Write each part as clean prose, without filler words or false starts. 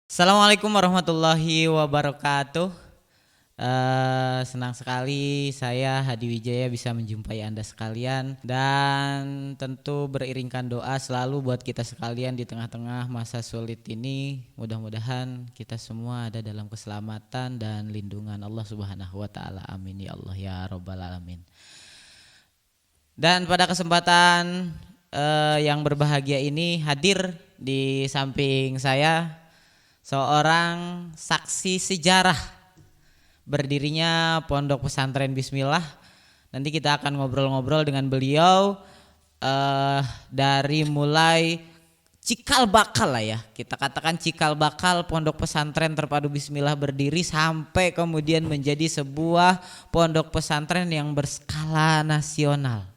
Assalamualaikum warahmatullahi wabarakatuh. Senang sekali saya Hadi Wijaya bisa menjumpai Anda sekalian, dan tentu beriringkan doa selalu buat kita sekalian di tengah-tengah masa sulit ini. Mudah-mudahan kita semua ada dalam keselamatan dan lindungan Allah Subhanahu wa taala. Amin ya Allah ya rabbal alamin. Dan pada kesempatan yang berbahagia ini hadir di samping saya seorang saksi sejarah berdirinya Pondok Pesantren Bismillah. Nanti kita akan ngobrol-ngobrol dengan beliau dari mulai cikal bakal lah ya, kita katakan cikal bakal Pondok Pesantren Terpadu Bismillah berdiri sampai kemudian menjadi sebuah pondok pesantren yang berskala nasional.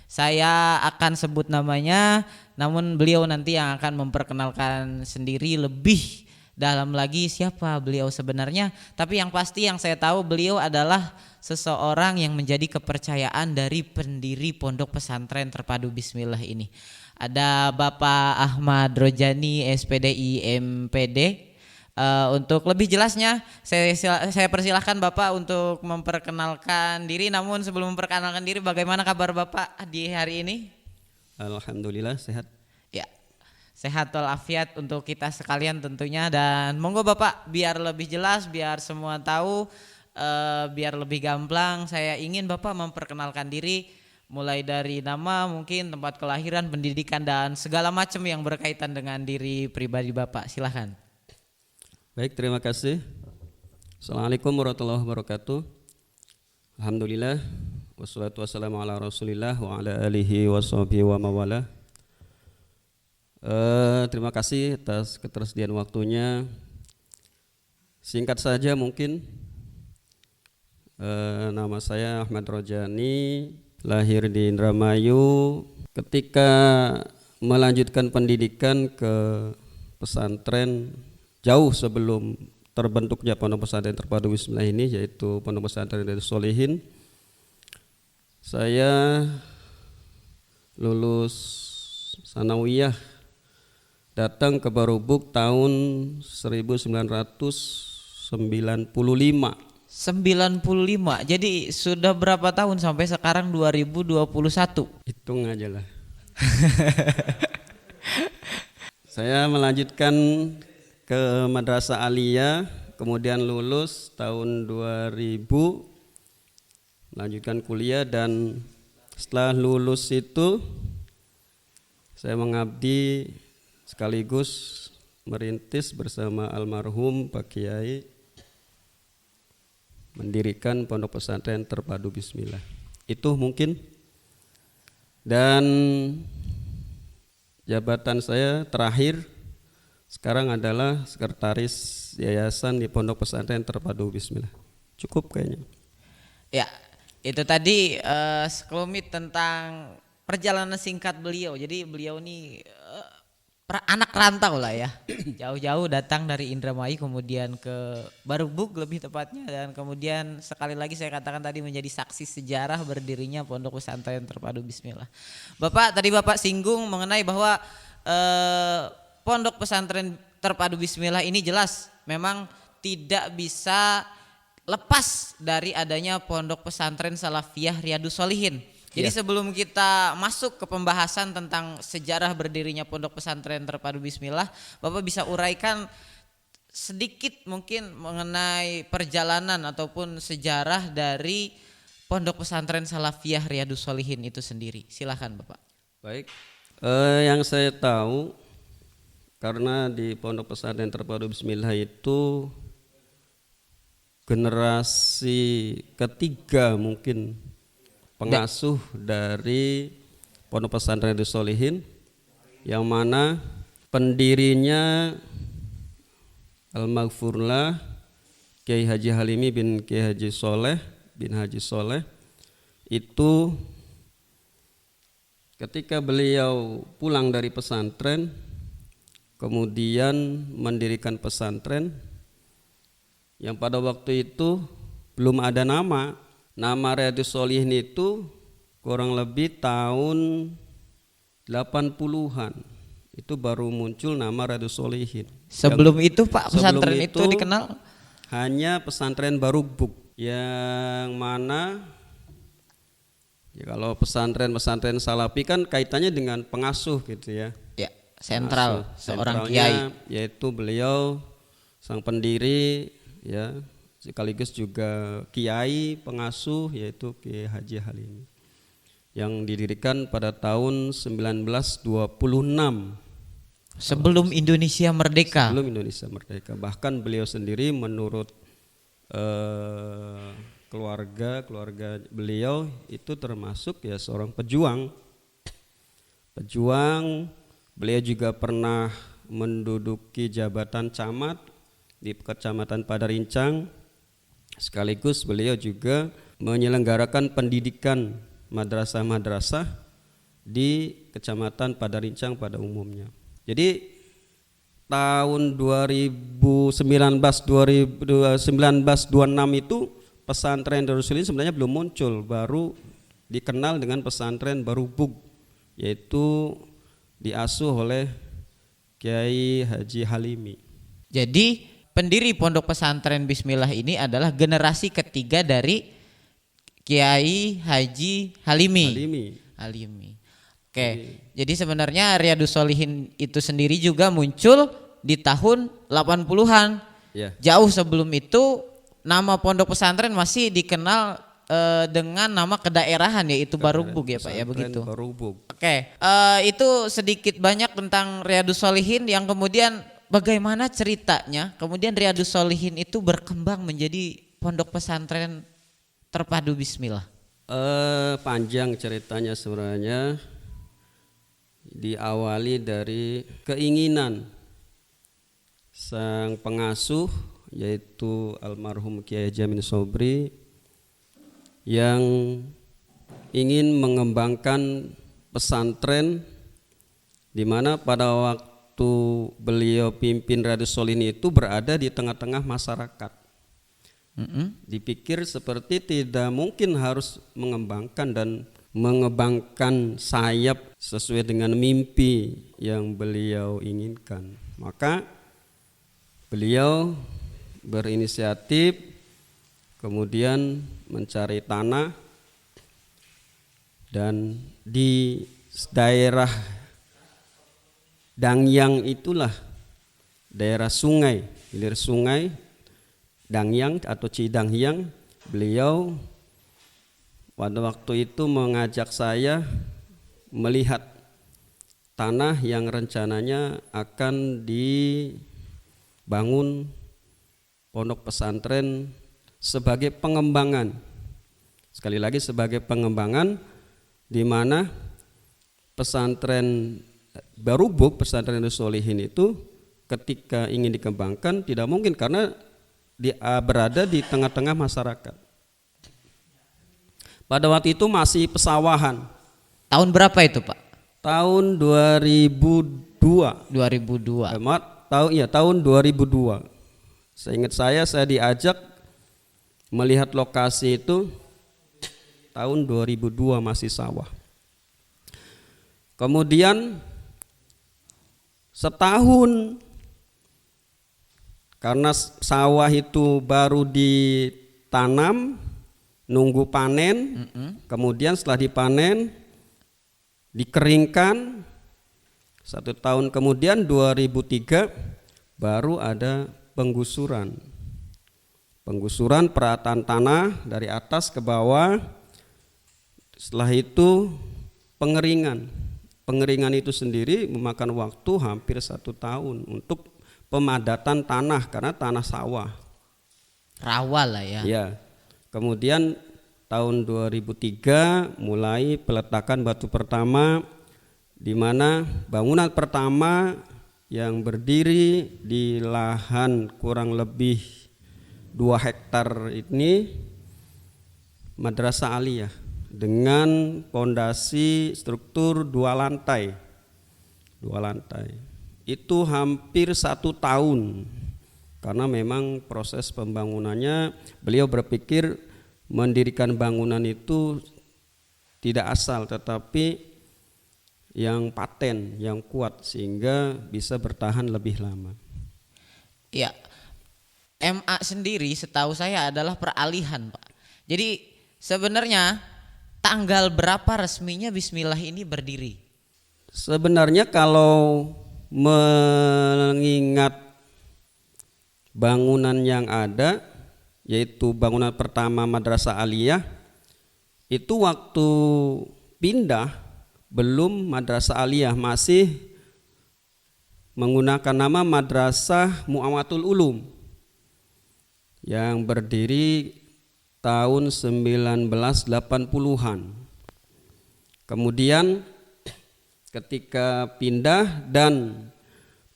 Saya akan sebut namanya, namun beliau nanti yang akan memperkenalkan sendiri lebih dalam lagi siapa beliau sebenarnya. Tapi yang pasti yang saya tahu, beliau adalah seseorang yang menjadi kepercayaan dari pendiri Pondok Pesantren Terpadu Bismillah ini. Ada Bapak Ahmad Rojani SPDI MPD. Untuk lebih jelasnya saya persilahkan Bapak untuk memperkenalkan diri. Namun sebelum memperkenalkan diri, bagaimana kabar Bapak di hari ini? Alhamdulillah sehat. Ya, sehat walafiat untuk kita sekalian tentunya. Dan monggo Bapak, biar lebih jelas, biar semua tahu, biar lebih gamblang, saya ingin Bapak memperkenalkan diri, mulai dari nama, mungkin tempat kelahiran, pendidikan, dan segala macam yang berkaitan dengan diri pribadi Bapak. Silahkan. Baik, terima kasih. Assalamualaikum warahmatullahi wabarakatuh. Alhamdulillah, wassalatu wassalamu ala rasulillah wa ala alihi wa sahbihi wa mawala. Terima kasih atas ketersediaan waktunya. Singkat saja mungkin, nama saya Ahmad Rojani, lahir di Indramayu. Ketika melanjutkan pendidikan ke pesantren jauh sebelum terbentuknya Pondok Pesantren Terpadu Bismillah ini, yaitu Pondok Pesantren Riyadhus Shalihin, saya lulus sanawiyah datang ke Barubuk tahun 1995. 95. Jadi sudah berapa tahun sampai sekarang 2021? Hitung aja lah. Saya melanjutkan ke Madrasah Aliyah, kemudian lulus tahun 2000, melanjutkan kuliah, dan setelah lulus itu saya mengabdi sekaligus merintis bersama almarhum Pak Kiai mendirikan Pondok Pesantren Terpadu Bismillah. Itu mungkin. Dan jabatan saya terakhir sekarang adalah sekretaris yayasan di Pondok Pesantren Terpadu Bismillah. Cukup kayaknya. Ya, itu tadi sekelumit tentang perjalanan singkat beliau. Jadi beliau ini anak rantau lah ya. Jauh-jauh datang dari Indramayu kemudian ke Barubuk lebih tepatnya, dan kemudian sekali lagi saya katakan tadi menjadi saksi sejarah berdirinya Pondok Pesantren Terpadu Bismillah. Bapak tadi Bapak singgung mengenai bahwa Pondok Pesantren Terpadu Bismillah ini jelas memang tidak bisa lepas dari adanya Pondok Pesantren Salafiyah Riyadhus Shalihin. Jadi sebelum kita masuk ke pembahasan tentang sejarah berdirinya Pondok Pesantren Terpadu Bismillah, Bapak bisa uraikan sedikit mungkin mengenai perjalanan ataupun sejarah dari Pondok Pesantren Salafiyah Riyadhus Shalihin itu sendiri. Silakan Bapak. Baik, yang saya tahu, karena di Pondok Pesantren Terpadu Bismillah itu generasi ketiga mungkin pengasuh dari Pondok Pesantren Riyadhus Shalihin, yang mana pendirinya Al-Maghfurlah Kiai Haji Halimi bin Kiai Haji Soleh bin Haji Soleh itu ketika beliau pulang dari pesantren kemudian mendirikan pesantren yang pada waktu itu belum ada nama. Nama Riyadhus Shalihin itu kurang lebih tahun 80-an itu baru muncul nama Riyadhus Shalihin. Sebelum itu Pak, Sebelum pesantren itu dikenal hanya pesantren Barubuk, yang mana ya kalau pesantren Salafi kan kaitannya dengan pengasuh gitu ya. ya sentral Pengasuh. seorang Sentralnya kiai. yaitu beliau sang pendiri ya, sekaligus juga kiai pengasuh, yaitu Kiai Haji Halimi, yang didirikan pada tahun 1926 Sebelum Indonesia merdeka. sebelum Indonesia merdeka. Bahkan beliau sendiri menurut keluarga beliau itu termasuk ya seorang pejuang. Beliau juga pernah menduduki jabatan camat di Kecamatan Padarincang, sekaligus beliau juga menyelenggarakan pendidikan madrasah-madrasah di Kecamatan Padarincang pada umumnya. Jadi tahun 1926 itu pesantren Darus Shalihin sebenarnya belum muncul, baru dikenal dengan pesantren Barubuk, yaitu diasuh oleh Kiai Haji Halimi. Jadi pendiri Pondok Pesantren Bismillah ini adalah generasi ketiga dari Kiai Haji Halimi. Oke, jadi sebenarnya Riyadhus Shalihin itu sendiri juga muncul di tahun 80-an. Ya. Jauh sebelum itu nama pondok pesantren masih dikenal dengan nama kedaerahan, yaitu Barubuk ya Pak ya, begitu. Barubuk. Oke, itu sedikit banyak tentang Riyadhus Shalihin, yang kemudian bagaimana ceritanya kemudian Riyadhus Shalihin itu berkembang menjadi pondok pesantren terpadu Bismillah. Panjang ceritanya sebenarnya, diawali dari keinginan sang pengasuh, yaitu almarhum Kiai Haji Amin Sobri, yang ingin mengembangkan pesantren, di mana pada waktu beliau pimpin Riyadhus Shalihin itu berada di tengah-tengah masyarakat. Dipikir seperti tidak mungkin harus mengembangkan sayap sesuai dengan mimpi yang beliau inginkan. Maka beliau berinisiatif kemudian mencari tanah, dan di daerah Dangyang itulah, daerah sungai, hilir sungai Dangyang atau Cidanghyang, beliau pada waktu itu mengajak saya melihat tanah yang rencananya akan dibangun pondok pesantren sebagai pengembangan. Sekali lagi sebagai pengembangan, di mana pesantren Barubuk, pesantren Riyadhus Shalihin itu ketika ingin dikembangkan tidak mungkin karena dia berada di tengah-tengah masyarakat. Pada waktu itu masih pesawahan. Tahun berapa itu Pak? Tahun 2002. 2002. Tahun 2002. Seingat saya diajak melihat lokasi itu tahun 2002, masih sawah. Kemudian setahun, karena sawah itu baru ditanam, nunggu panen, kemudian setelah dipanen dikeringkan, 1 tahun kemudian 2003 baru ada penggusuran perataan tanah dari atas ke bawah. Setelah itu pengeringan itu sendiri memakan waktu hampir 1 tahun untuk pemadatan tanah karena tanah sawah, rawa lah ya. Ya. Kemudian tahun 2003 mulai peletakan batu pertama, di mana bangunan pertama yang berdiri di lahan kurang lebih 2 hektar ini Madrasah Aliyah dengan pondasi struktur 2 lantai. Itu hampir 1 tahun, karena memang proses pembangunannya beliau berpikir mendirikan bangunan itu tidak asal, tetapi yang paten, yang kuat sehingga bisa bertahan lebih lama. Ya, MA sendiri setahu saya adalah peralihan, Pak. Jadi sebenarnya tanggal berapa resminya Bismillah ini berdiri? Sebenarnya kalau mengingat bangunan yang ada, yaitu bangunan pertama Madrasah Aliyah, itu waktu pindah belum Madrasah Aliyah, masih menggunakan nama Madrasah Mu'awwatul Ulum yang berdiri tahun 1980-an. Kemudian ketika pindah, dan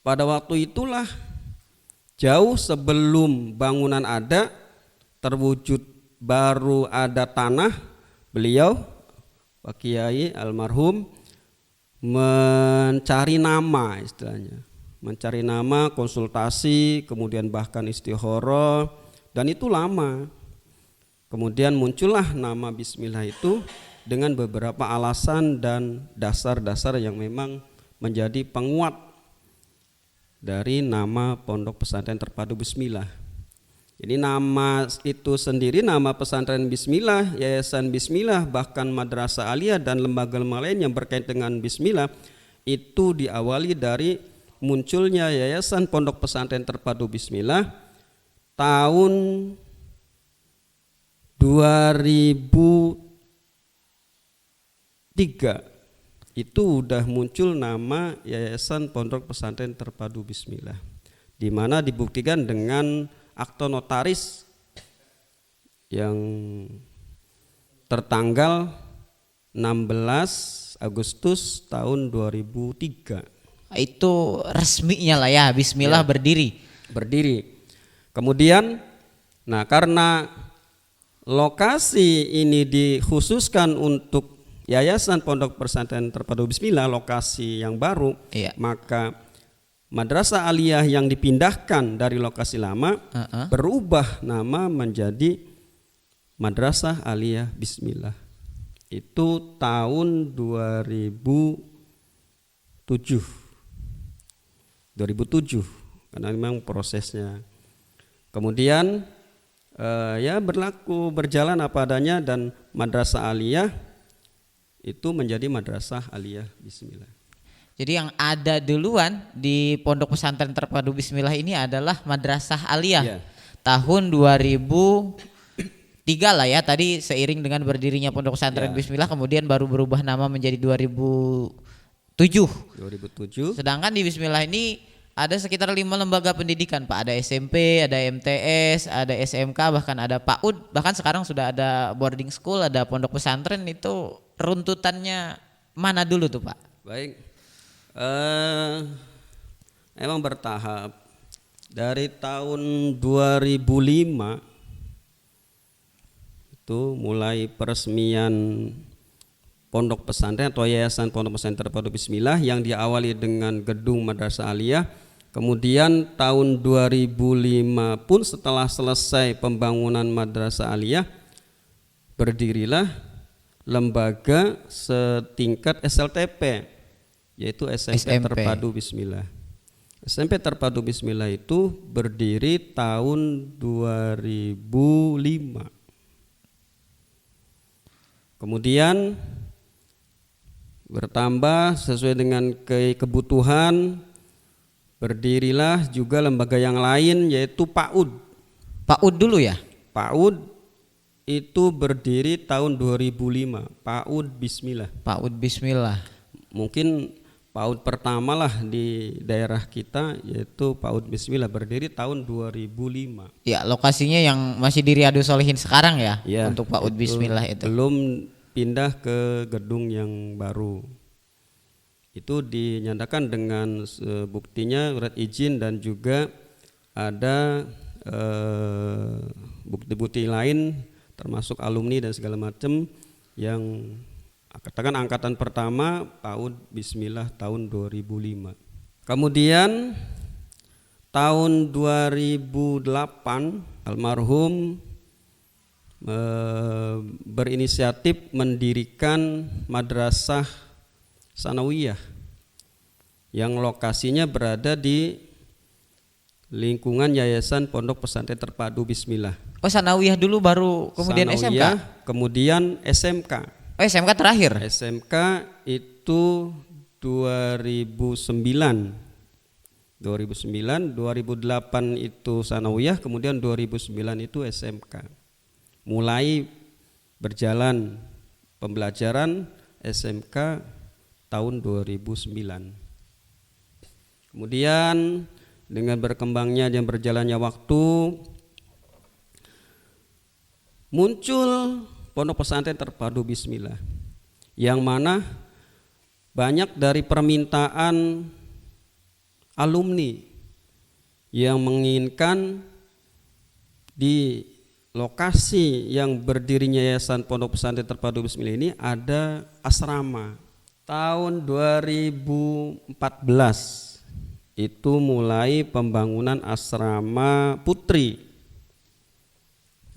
pada waktu itulah jauh sebelum bangunan ada, terwujud baru ada tanah, beliau Pak Kiai almarhum mencari nama, istilahnya mencari nama, konsultasi, kemudian bahkan istikharah, dan itu lama. Kemudian muncullah nama Bismillah itu dengan beberapa alasan dan dasar-dasar yang memang menjadi penguat dari nama Pondok Pesantren Terpadu Bismillah. Jadi nama itu sendiri, nama pesantren Bismillah, Yayasan Bismillah, bahkan Madrasah Aliyah dan lembaga-lembaga lain yang berkait dengan Bismillah, itu diawali dari munculnya Yayasan Pondok Pesantren Terpadu Bismillah tahun 2003. Itu udah muncul nama Yayasan Pondok Pesantren Terpadu Bismillah, di mana dibuktikan dengan akte notaris yang tertanggal 16 Agustus tahun 2003. Itu resminya lah ya, Bismillah ya, berdiri. Kemudian, nah karena lokasi ini dikhususkan untuk Yayasan Pondok Pesantren Terpadu Bismillah, lokasi yang baru, maka Madrasah Aliyah yang dipindahkan dari lokasi lama berubah nama menjadi Madrasah Aliyah Bismillah. Itu tahun 2007 karena memang prosesnya. Kemudian ya berjalan apa adanya, dan Madrasah Aliyah itu menjadi Madrasah Aliyah Bismillah. Jadi yang ada duluan di Pondok Pesantren Terpadu Bismillah ini adalah Madrasah Aliyah tahun 2003 lah ya, tadi seiring dengan berdirinya Pondok Pesantren Bismillah, kemudian baru berubah nama menjadi 2007. Sedangkan di Bismillah ini ada sekitar 5 lembaga pendidikan, Pak. Ada SMP, ada MTS, ada SMK, bahkan ada PAUD, bahkan sekarang sudah ada boarding school, ada pondok pesantren. Itu runtutannya mana dulu tuh, Pak? Baik. Emang bertahap. Dari tahun 2005 itu mulai peresmian pondok pesantren atau Yayasan Pondok Pesantren Terpadu Bismillah yang diawali dengan gedung Madrasah Aliyah. Kemudian tahun 2005 pun setelah selesai pembangunan Madrasah Aliyah, berdirilah lembaga setingkat SLTP, yaitu SMP Terpadu Bismillah. SMP Terpadu Bismillah itu berdiri tahun 2005. Kemudian bertambah sesuai dengan kebutuhan, berdirilah juga lembaga yang lain, yaitu PAUD. PAUD dulu ya? PAUD itu berdiri tahun 2005, PAUD Bismillah. PAUD Bismillah. Mungkin PAUD pertama lah di daerah kita, yaitu PAUD Bismillah, berdiri tahun 2005. Ya, lokasinya yang masih di Riyadhus Shalihin sekarang ya, untuk PAUD Bismillah itu. Belum pindah ke gedung yang baru. Itu dinyatakan dengan buktinya surat izin, dan juga ada bukti-bukti lain termasuk alumni dan segala macam yang katakan angkatan pertama PAUD Bismillah tahun 2005. Kemudian tahun 2008 almarhum berinisiatif mendirikan Madrasah sanawiyah yang lokasinya berada di lingkungan Yayasan Pondok Pesantren Terpadu Bismillah. Oh, sanawiyah dulu baru kemudian Sanawiyah, SMK. kemudian SMK. Oh, SMK terakhir. SMK itu 2009, 2008 itu sanawiyah, kemudian 2009 itu SMK. Mulai berjalan pembelajaran SMK tahun 2009. Kemudian dengan berkembangnya dan berjalannya waktu, muncul Pondok Pesantren Terpadu Bismillah, yang mana banyak dari permintaan alumni yang menginginkan di lokasi yang berdirinya Yayasan Pondok Pesantren Terpadu Bismillah ini ada asrama. Tahun 2014 itu mulai pembangunan asrama putri.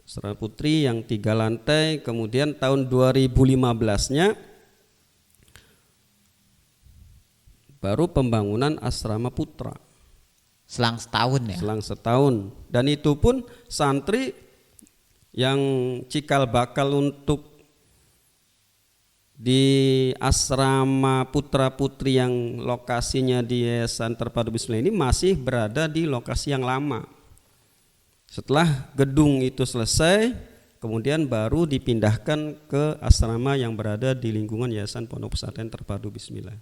Asrama putri yang 3 lantai, kemudian tahun 2015-nya baru pembangunan asrama putra. Selang setahun ya. Selang setahun, dan itu pun santri yang cikal bakal untuk di asrama putra putri yang lokasinya di Yayasan Terpadu Bismillah ini masih berada di lokasi yang lama. Setelah gedung itu selesai, kemudian baru dipindahkan ke asrama yang berada di lingkungan Yayasan Pondok Pesantren Terpadu Bismillah.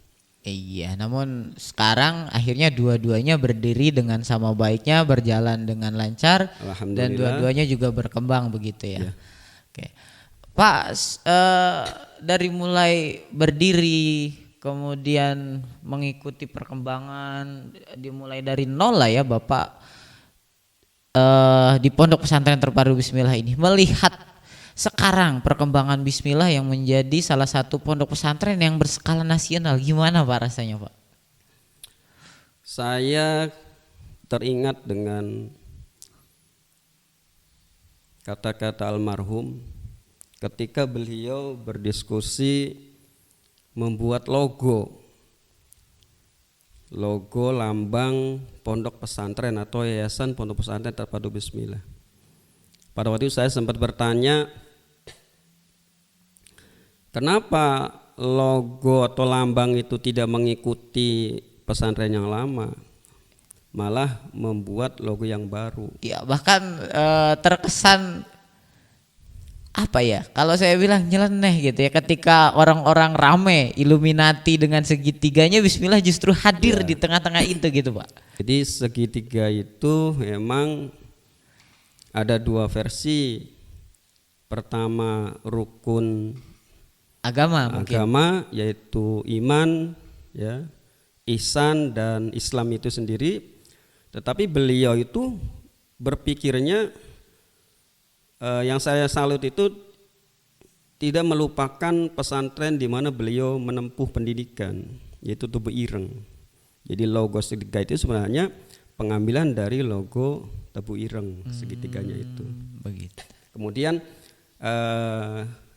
Iya, namun sekarang akhirnya dua-duanya berdiri dengan sama baiknya, berjalan dengan lancar, dan dua-duanya juga berkembang begitu ya. Oke, Pak, dari mulai berdiri kemudian mengikuti perkembangan, dimulai dari nol lah ya Bapak di Pondok Pesantren Terpadu Bismillah ini, melihat sekarang perkembangan Bismillah yang menjadi salah satu pondok pesantren yang berskala nasional, gimana Pak rasanya Pak? Saya teringat dengan kata-kata almarhum ketika beliau berdiskusi membuat logo lambang pondok pesantren atau Yayasan Pondok Pesantren Terpadu Bismillah. Pada waktu itu saya sempat bertanya, kenapa logo atau lambang itu tidak mengikuti pesantren yang lama, malah membuat logo yang baru. Ya, bahkan terkesan apa ya, kalau saya bilang nyeleneh gitu ya, ketika orang-orang rame Illuminati dengan segitiganya, Bismillah justru hadir di tengah-tengah itu gitu Pak. Jadi segitiga itu memang ada 2 versi. Pertama rukun Agama yaitu iman ya, ihsan dan Islam itu sendiri. Tetapi beliau itu berpikirnya yang saya salut itu tidak melupakan pesantren di mana beliau menempuh pendidikan, yaitu Tubuh Ireng. Jadi logo segitiga itu sebenarnya pengambilan dari logo Tebu Ireng, segitiganya itu. Begitu. Kemudian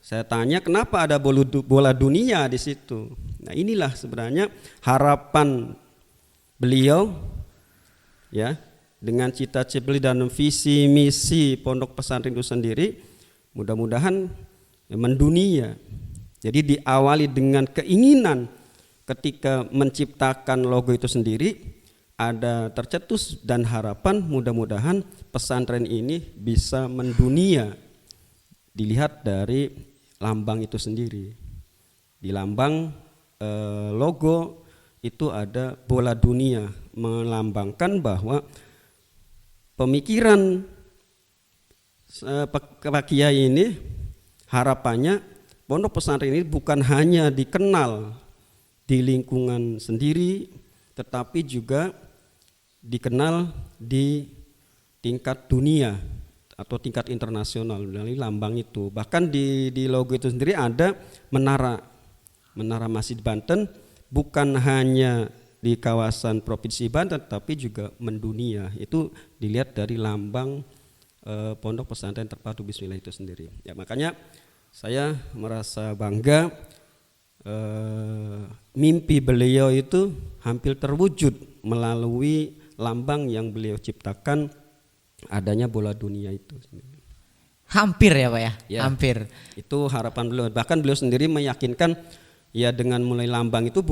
saya tanya kenapa ada bola dunia di situ. Nah, inilah sebenarnya harapan beliau ya, dengan cita-cita dan visi misi pondok pesantren itu sendiri, mudah-mudahan mendunia. Jadi diawali dengan keinginan ketika menciptakan logo itu sendiri, ada tercetus dan harapan mudah-mudahan pesantren ini bisa mendunia. Dilihat dari lambang itu sendiri. Di lambang logo itu ada bola dunia, melambangkan bahwa pemikiran Pak Kiai ini harapannya pondok pesantren ini bukan hanya dikenal di lingkungan sendiri, tetapi juga dikenal di tingkat dunia atau tingkat internasional melalui lambang itu. Bahkan di logo itu sendiri ada menara Masjid Banten, bukan hanya di kawasan Provinsi Banten tapi juga mendunia. Itu dilihat dari lambang Pondok Pesantren Terpadu Bismillah itu sendiri. Ya, makanya saya merasa bangga mimpi beliau itu hampir terwujud melalui lambang yang beliau ciptakan, adanya bola dunia itu. Hampir ya Pak ya, Ya. hampir. Itu harapan beliau. Bahkan beliau sendiri meyakinkan ya dengan mulai lambang itu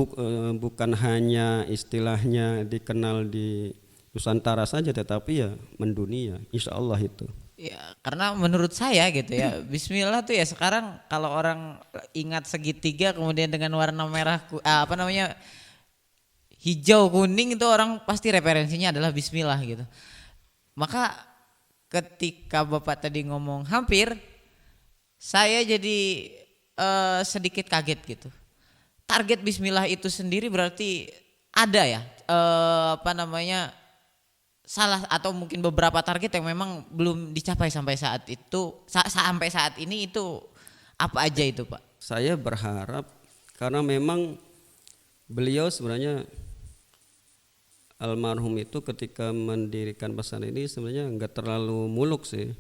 bukan hanya istilahnya dikenal di Nusantara saja, tetapi ya mendunia, insya Allah itu. Ya, karena menurut saya gitu ya, Bismillah tuh ya sekarang kalau orang ingat segitiga kemudian dengan warna merah hijau kuning itu orang pasti referensinya adalah Bismillah gitu. Maka ketika Bapak tadi ngomong hampir, saya jadi sedikit kaget gitu. Target Bismillah itu sendiri berarti ada ya salah atau mungkin beberapa target yang memang belum dicapai sampai saat itu, sampai saat ini itu apa aja itu Pak? Saya berharap karena memang beliau sebenarnya almarhum itu ketika mendirikan pesantren ini sebenarnya enggak terlalu muluk sih.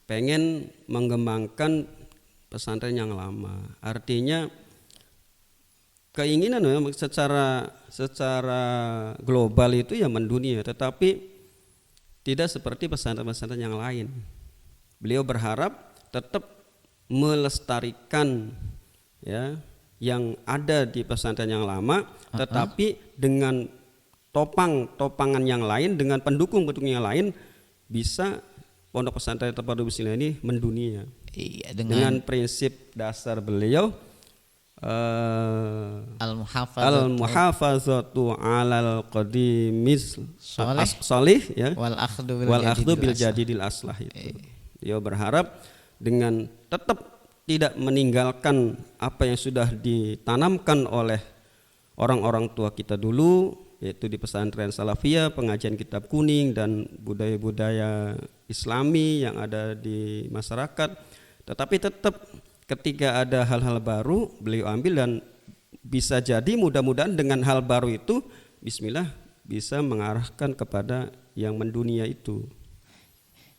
Pengen mengembangkan pesantren yang lama. Artinya keinginan memang secara global itu ya mendunia, tetapi tidak seperti pesantren-pesantren yang lain. Beliau berharap tetap melestarikan ya yang ada di pesantren yang lama, tetapi dengan topangan yang lain, dengan pendukung-pendukung yang lain, bisa pondok pesantren Terpadu Bismillah ini mendunia. Iya, dengan prinsip dasar beliau al-muhafazatu 'alal qadimis sholih ya wal akhdhu bil jadidil aslah itu. Dia berharap dengan tetap tidak meninggalkan apa yang sudah ditanamkan oleh orang-orang tua kita dulu, yaitu di pesantren Salafiyah, pengajian kitab kuning dan budaya-budaya Islami yang ada di masyarakat, tetapi tetap ketika ada hal-hal baru beliau ambil, dan bisa jadi mudah-mudahan dengan hal baru itu Bismillah bisa mengarahkan kepada yang mendunia itu.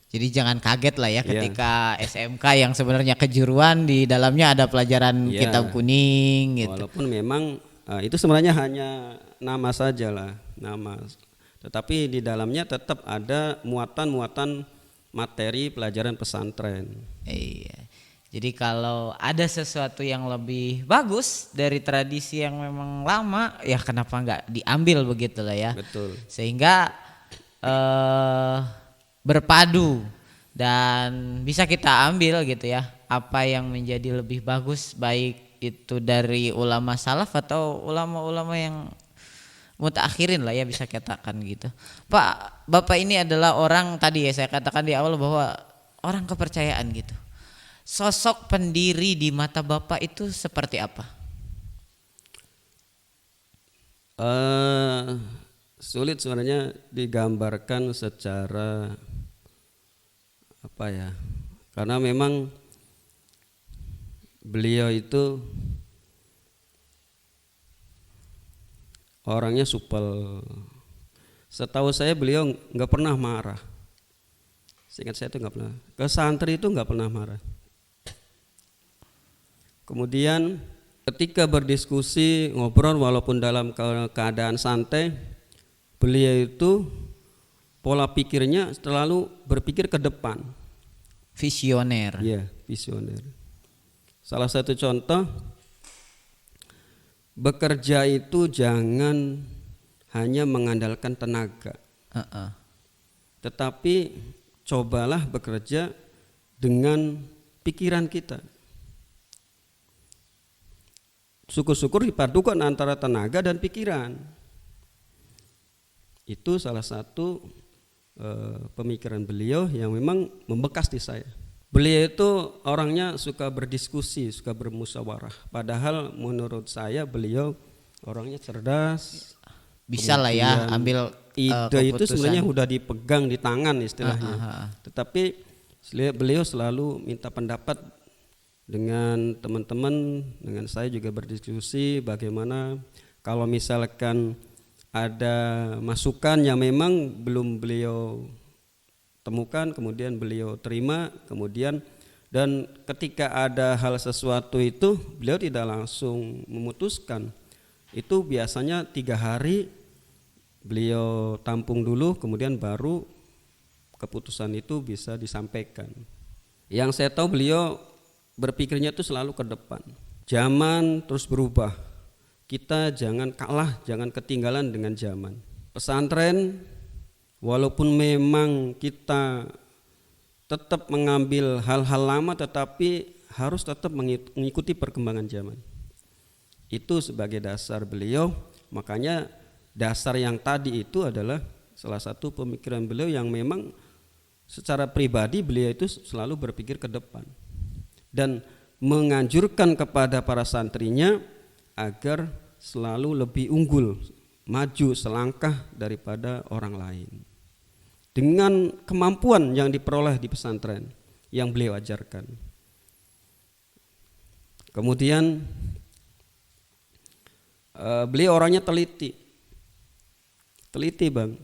Jadi jangan kaget lah ya ketika SMK yang sebenarnya kejuruan di dalamnya ada pelajaran kitab kuning gitu. Walaupun memang itu sebenarnya hanya nama saja lah, nama. Tetapi di dalamnya tetap ada muatan-muatan materi pelajaran pesantren. Iya. Jadi kalau ada sesuatu yang lebih bagus dari tradisi yang memang lama, ya kenapa nggak diambil begitu lah ya. Betul. Sehingga berpadu dan bisa kita ambil gitu ya, apa yang menjadi lebih bagus, baik itu dari ulama salaf atau ulama-ulama yang mutakhirin lah ya, bisa katakan gitu. Pak, Bapak ini adalah orang tadi ya saya katakan di awal bahwa orang kepercayaan gitu. Sosok pendiri di mata Bapak itu seperti apa? Sulit sebenarnya digambarkan secara apa ya, karena memang beliau itu orangnya supel. Setahu saya beliau nggak pernah marah. Seingat saya itu nggak pernah. Ke santri itu nggak pernah marah. Kemudian ketika berdiskusi, ngobrol walaupun dalam keadaan santai, beliau itu pola pikirnya selalu berpikir ke depan. Visioner. Iya, visioner. Salah satu contoh, bekerja itu jangan hanya mengandalkan tenaga, tetapi cobalah bekerja dengan pikiran kita. Syukur-syukur dipadukan antara tenaga dan pikiran. Itu salah satu pemikiran beliau yang memang membekas di saya. Beliau itu orangnya suka berdiskusi, suka bermusyawarah. Padahal menurut saya beliau orangnya cerdas. Bisa lah ya ambil ide itu sebenarnya sudah dipegang di tangan istilahnya. Tetapi beliau selalu minta pendapat dengan teman-teman, dengan saya juga berdiskusi bagaimana kalau misalkan ada masukan yang memang belum beliau temukan, kemudian beliau terima, kemudian Dan ketika ada hal sesuatu itu beliau tidak langsung memutuskan. Itu biasanya 3 hari beliau tampung dulu, kemudian baru keputusan itu bisa disampaikan. Yang saya tahu beliau berpikirnya itu selalu ke depan. Zaman terus berubah, kita jangan kalah, jangan ketinggalan dengan zaman. Pesantren walaupun memang kita tetap mengambil hal-hal lama, tetapi harus tetap mengikuti perkembangan zaman. Itu sebagai dasar beliau. Makanya dasar yang tadi itu adalah salah satu pemikiran beliau yang memang secara pribadi beliau itu selalu berpikir ke depan dan menganjurkan kepada para santrinya agar selalu lebih unggul, maju selangkah daripada orang lain dengan kemampuan yang diperoleh di pesantren yang beliau ajarkan. Kemudian beliau orangnya teliti Bang.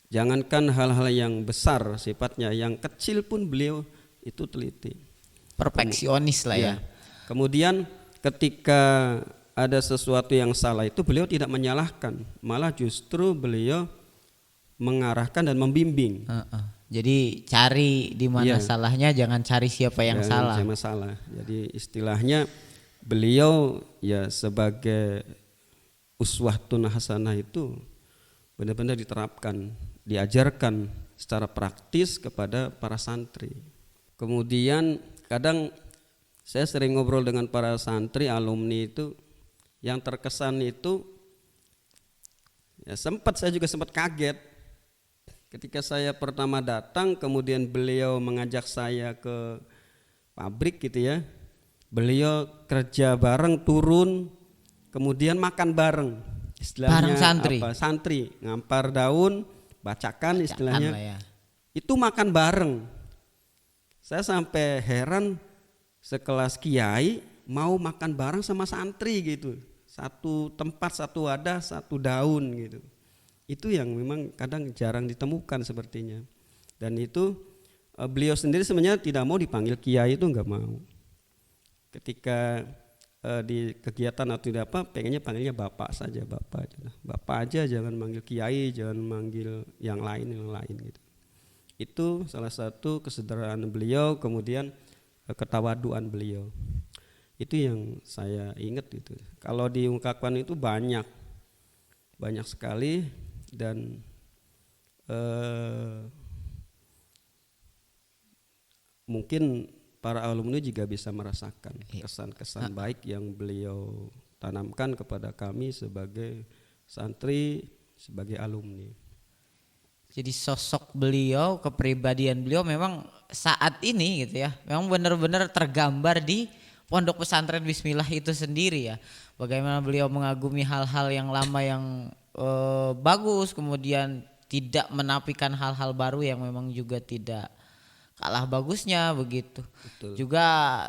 Jangankan hal-hal yang besar sifatnya, yang kecil pun beliau itu teliti. Perfeksionis lah ya. Kemudian ketika ada sesuatu yang salah itu beliau tidak menyalahkan, malah justru beliau mengarahkan dan membimbing. Jadi cari di mana salahnya, jangan cari siapa yang salah. Jangan salah. Jadi istilahnya beliau ya sebagai uswatun hasanah itu benar-benar diterapkan, diajarkan secara praktis kepada para santri. Kemudian kadang saya sering ngobrol dengan para santri alumni itu, yang terkesan itu ya saya juga sempat kaget ketika saya pertama datang, kemudian beliau mengajak saya ke pabrik gitu ya. Beliau kerja bareng, turun, kemudian makan bareng. Istilahnya bareng santri. Santri ngampar daun, bacakan istilahnya. Ya. Itu makan bareng. Saya sampai heran, sekelas kiai mau makan bareng sama santri gitu. Satu tempat, satu wadah, satu daun gitu. Itu yang memang kadang jarang ditemukan sepertinya. Dan itu beliau sendiri sebenarnya tidak mau dipanggil kiai, itu enggak mau. Ketika di kegiatan atau tidak apa, pengennya panggilnya bapak saja, bapak aja, jangan manggil kiai, jangan manggil yang lain gitu. Itu salah satu kesederhanaan beliau, kemudian ketawaduan beliau. Itu yang saya ingat itu. Kalau diungkapkan itu banyak sekali, dan mungkin para alumni juga bisa merasakan kesan-kesan baik yang beliau tanamkan kepada kami sebagai santri, sebagai alumni. Jadi sosok beliau, kepribadian beliau memang saat ini gitu ya, memang benar-benar tergambar di Pondok Pesantren Bismillah itu sendiri ya. Bagaimana beliau mengagumi hal-hal yang lama yang bagus, kemudian tidak menafikan hal-hal baru yang memang juga tidak kalah bagusnya begitu. Betul. Juga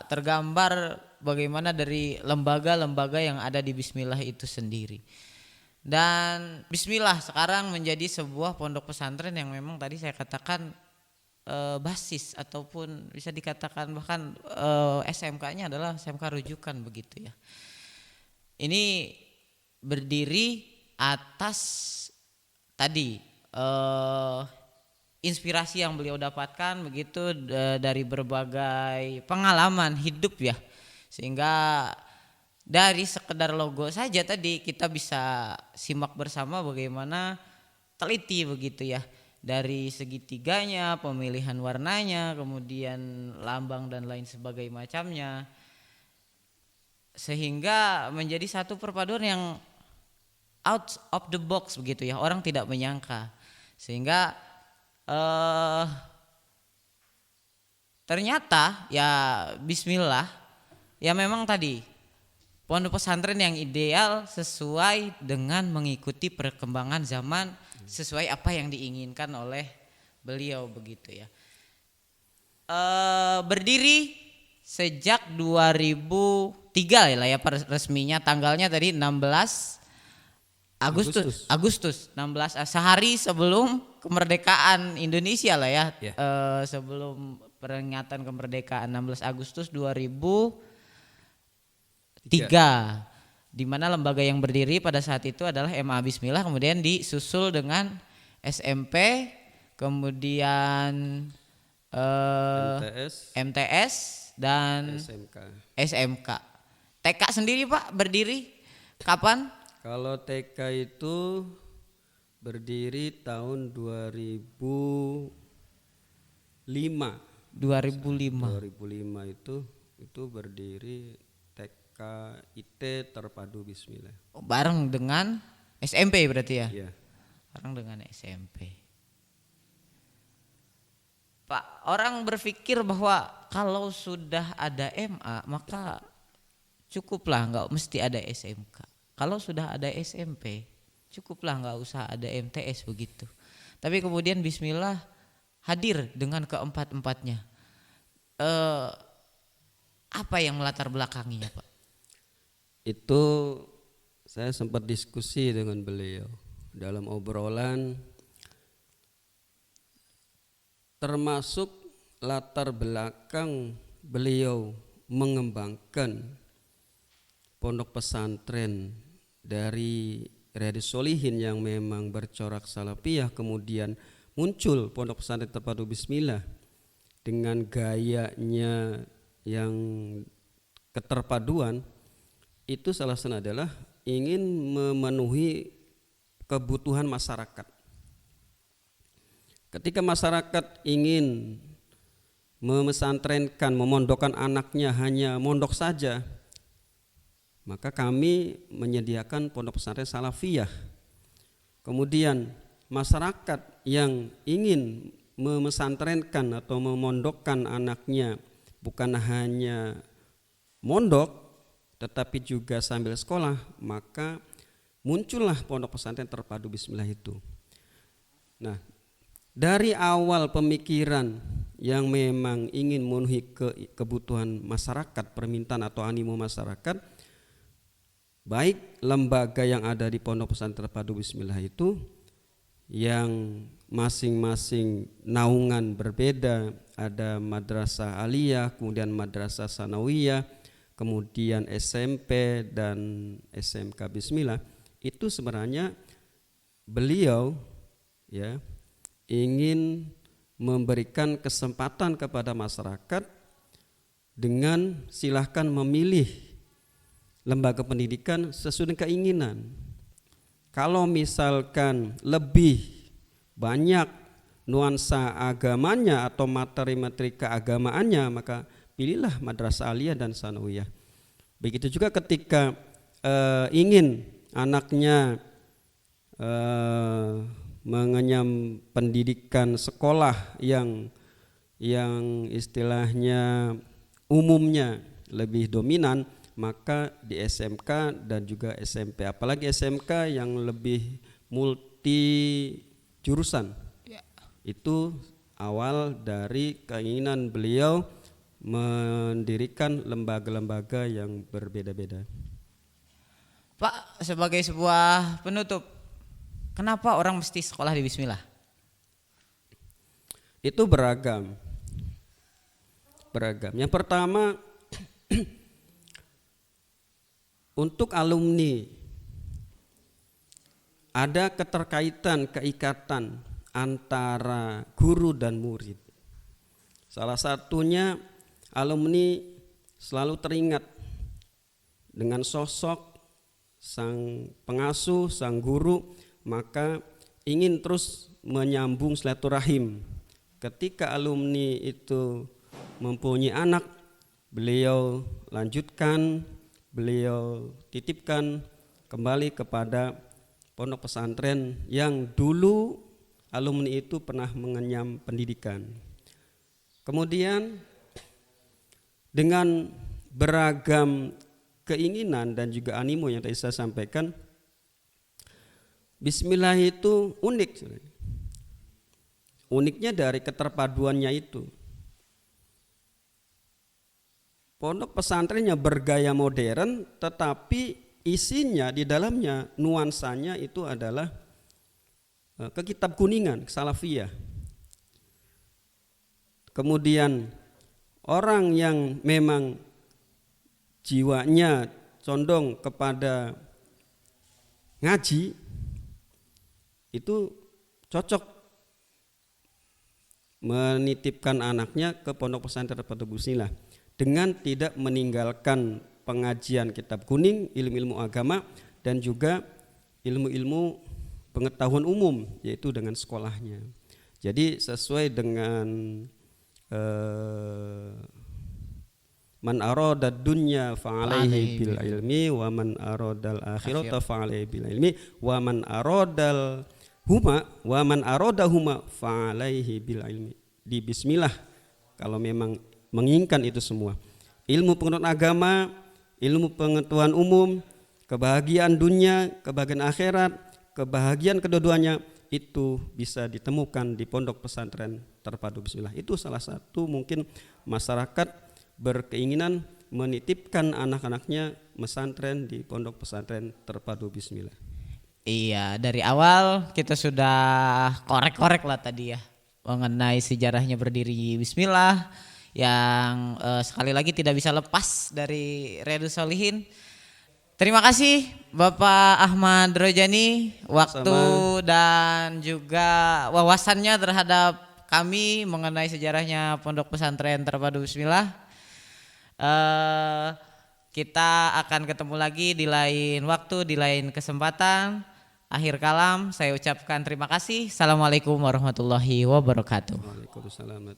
tergambar bagaimana dari lembaga-lembaga yang ada di Bismillah itu sendiri. Dan Bismillah sekarang menjadi sebuah pondok pesantren yang memang tadi saya katakan basis ataupun bisa dikatakan bahkan SMK-nya adalah SMK rujukan begitu ya. Ini berdiri atas tadi inspirasi yang beliau dapatkan begitu dari berbagai pengalaman hidup ya, sehingga dari sekedar logo saja tadi kita bisa simak bersama bagaimana teliti begitu ya, dari segitiganya, pemilihan warnanya, kemudian lambang dan lain sebagainya macamnya, sehingga menjadi satu perpaduan yang out of the box begitu ya, orang tidak menyangka, sehingga ternyata ya Bismillah ya memang tadi pondok pesantren yang ideal sesuai dengan mengikuti perkembangan zaman, sesuai apa yang diinginkan oleh beliau begitu ya. Berdiri sejak 2003 lah ya resminya, tanggalnya tadi 16 Agustus 16, sehari sebelum kemerdekaan Indonesia lah ya, sebelum peringatan kemerdekaan 16 Agustus 2003, di mana lembaga yang berdiri pada saat itu adalah MA Bismillah, kemudian disusul dengan SMP, kemudian MTS dan SMK. TK sendiri Pak berdiri kapan? Kalau TK itu berdiri tahun 2005. 2005 itu berdiri TK IT Terpadu Bismillah. Bareng dengan SMP berarti ya? Iya. Bareng dengan SMP. Pak, orang berpikir bahwa kalau sudah ada MA maka cukuplah, nggak mesti ada SMK. Kalau sudah ada SMP cukuplah, nggak usah ada MTS begitu. Tapi kemudian Bismillah hadir dengan keempat-empatnya. Apa yang melatar belakanginya Pak? Itu saya sempat diskusi dengan beliau dalam obrolan, termasuk latar belakang beliau mengembangkan pondok pesantren dari Riyadhus Sholihin yang memang bercorak salafiyah, kemudian muncul pondok pesantren Terpadu Bismillah dengan gayanya yang keterpaduan. Itu salah satu adalah ingin memenuhi kebutuhan masyarakat. Ketika masyarakat ingin memesantrenkan, memondokkan anaknya hanya mondok saja, maka kami menyediakan pondok pesantren salafiyah. Kemudian masyarakat yang ingin memesantrenkan atau memondokkan anaknya bukan hanya mondok tetapi juga sambil sekolah, maka muncullah pondok pesantren Terpadu Bismillah itu. Nah, dari awal pemikiran yang memang ingin memenuhi kebutuhan masyarakat, permintaan atau animo masyarakat, baik lembaga yang ada di pondok pesantren Terpadu Bismillah itu yang masing-masing naungan berbeda, ada madrasah aliyah, kemudian madrasah sanawiyah, kemudian SMP dan SMK Bismillah, itu sebenarnya beliau ya ingin memberikan kesempatan kepada masyarakat dengan silahkan memilih lembaga pendidikan sesuai dengan keinginan. Kalau misalkan lebih banyak nuansa agamanya atau materi-materi keagamaannya, maka pilihlah madrasah aliyah dan sanawiyah. Begitu juga ketika ingin anaknya mengenyam pendidikan sekolah yang istilahnya umumnya lebih dominan, maka di SMK dan juga SMP, apalagi SMK yang lebih multi jurusan. Itu awal dari keinginan beliau mendirikan lembaga-lembaga yang berbeda-beda. Pak, sebagai sebuah penutup, kenapa orang mesti sekolah di Bismillah? Itu beragam. Yang pertama, untuk alumni ada keterkaitan, keikatan antara guru dan murid. Salah satunya alumni selalu teringat dengan sosok sang pengasuh, sang guru, maka ingin terus menyambung silaturahim. Ketika alumni itu mempunyai anak, beliau lanjutkan, beliau titipkan kembali kepada pondok pesantren yang dulu alumni itu pernah mengenyam pendidikan. Kemudian dengan beragam keinginan dan juga animo yang tadi saya sampaikan, Bismillah itu unik. Uniknya dari keterpaduannya itu. Pondok pesantrennya bergaya modern, tetapi isinya di dalamnya, nuansanya itu adalah ke kitab kuningan, salafiyah. Kemudian orang yang memang jiwanya condong kepada ngaji itu cocok menitipkan anaknya ke pondok pesantren Terpadu Bismillah dengan tidak meninggalkan pengajian kitab kuning, ilmu-ilmu agama dan juga ilmu-ilmu pengetahuan umum yaitu dengan sekolahnya. Jadi sesuai dengan man arada dunya fa'alaihi bil ilmi wa man aradal akhirata fa'alaihi bil ilmi wa man aradahuma fa'alaihi bil ilmi. Di bismillah kalau memang menginginkan itu semua. Ilmu pengetahuan agama, ilmu pengetahuan umum, kebahagiaan dunia, kebahagiaan akhirat, kebahagiaan kedua-duanya itu bisa ditemukan di pondok pesantren Terpadu Bismillah. Itu salah satu mungkin masyarakat berkeinginan menitipkan anak-anaknya mesantren di pondok pesantren Terpadu Bismillah. Iya, dari awal kita sudah korek-korek lah tadi ya mengenai sejarahnya berdiri Bismillah yang sekali lagi tidak bisa lepas dari Riyadhus Shalihin. Terima kasih Bapak Ahmad Rojani waktu dan juga wawasannya terhadap kami mengenai sejarahnya Pondok Pesantren Terpadu Bismillah. Kita akan ketemu lagi di lain waktu, di lain kesempatan. Akhir kalam saya ucapkan terima kasih. Assalamualaikum warahmatullahi wabarakatuh. Waalaikumsalam.